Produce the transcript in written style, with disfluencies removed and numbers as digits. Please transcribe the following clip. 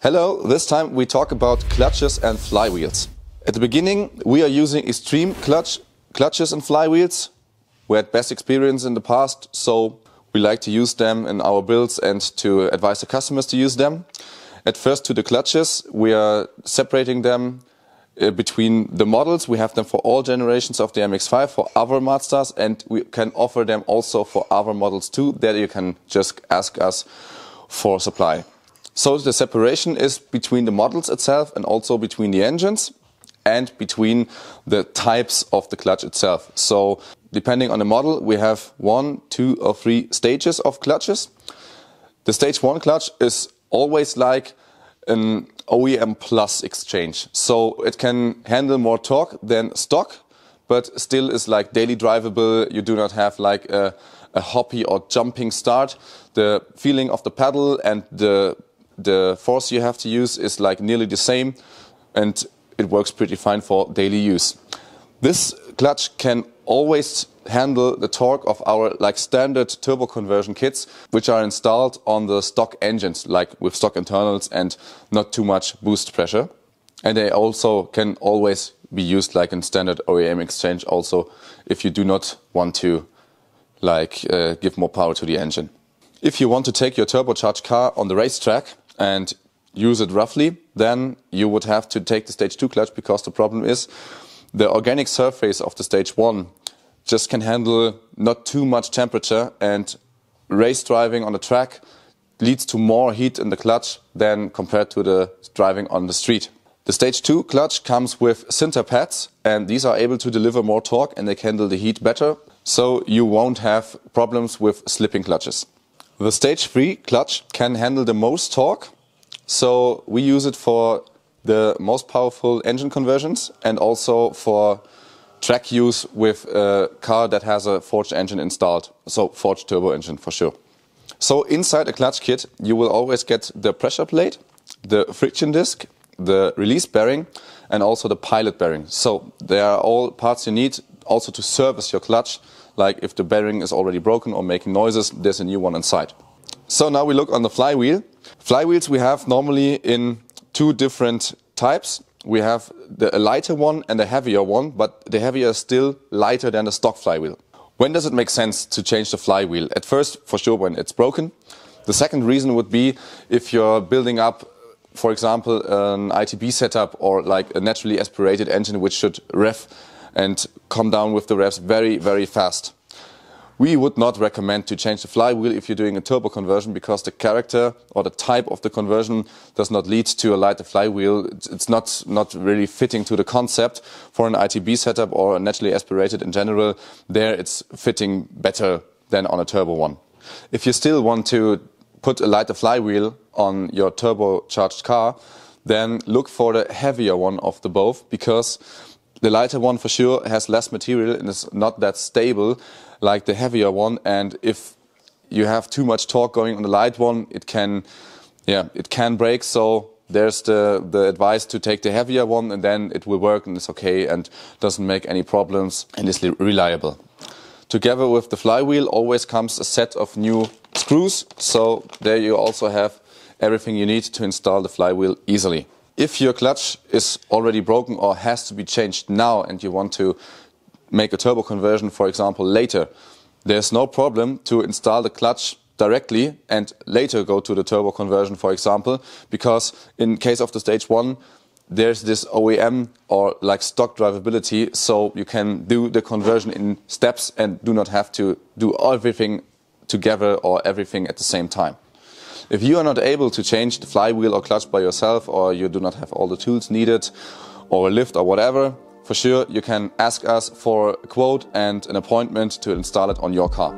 Hello, this time we talk about clutches and flywheels. At the beginning we are using Xtreme Clutch clutches and flywheels. We had best experience in the past, so we like to use them in our builds and to advise the customers to use them. At first, to the clutches, we are separating them between the models. We have them for all generations of the MX-5 for other Mazdas, and we can offer them also for other models too. There you can just ask us for supply. So the separation is between the models itself and also between the engines and between the types of the clutch itself. So depending on the model, we have 1, 2 or 3 stages of clutches. The stage 1 clutch is always like an OEM plus exchange. So it can handle more torque than stock, but still is like daily drivable. You do not have like a hoppy or jumping start. The feeling of the pedal and the force you have to use is like nearly the same, and it works pretty fine for daily use. This clutch can always handle the torque of our like standard turbo conversion kits, which are installed on the stock engines, like with stock internals and not too much boost pressure. And they also can always be used like in standard OEM exchange also, if you do not want to like give more power to the engine. If you want to take your turbocharged car on the racetrack and use it roughly, then you would have to take the stage 2 clutch, because the problem is the organic surface of the stage 1 just can handle not too much temperature, and race driving on the track leads to more heat in the clutch than compared to the driving on the street. The stage 2 clutch comes with sinter pads, and these are able to deliver more torque and they can handle the heat better, so you won't have problems with slipping clutches. The stage 3 clutch can handle the most torque, so we use it for the most powerful engine conversions and also for track use with a car that has a forged engine installed, so forged turbo engine for sure. So inside a clutch kit you will always get the pressure plate, the friction disc, the release bearing and also the pilot bearing. So they are all parts you need also to service your clutch, like if the bearing is already broken or making noises, there's a new one inside. So now we look on the flywheel. Flywheels we have normally in 2 different types. We have a lighter one and a heavier one, but the heavier is still lighter than the stock flywheel. When does it make sense to change the flywheel? At first, for sure, when it's broken. The second reason would be if you're building up, for example, an ITB setup or like a naturally aspirated engine which should rev and come down with the revs very, very fast. We would not recommend to change the flywheel if you're doing a turbo conversion, because the character or the type of the conversion does not lead to a lighter flywheel. It's not really fitting to the concept. For an ITB setup or a naturally aspirated in general, there it's fitting better than on a turbo one. If you still want to put a lighter flywheel on your turbocharged car, then look for the heavier one of the both, because the lighter one for sure has less material and is not that stable like the heavier one, and if you have too much torque going on the light one, it can break. So there's the advice to take the heavier one, and then it will work and it's okay and doesn't make any problems and is reliable. Together with the flywheel always comes a set of new screws, so there you also have everything you need to install the flywheel easily. If your clutch is already broken or has to be changed now and you want to make a turbo conversion, for example, later, there's no problem to install the clutch directly and later go to the turbo conversion, for example, because in case of the stage 1, there's this OEM or like stock drivability, so you can do the conversion in steps and do not have to do everything together or everything at the same time. If you are not able to change the flywheel or clutch by yourself, or you do not have all the tools needed or a lift or whatever, for sure you can ask us for a quote and an appointment to install it on your car.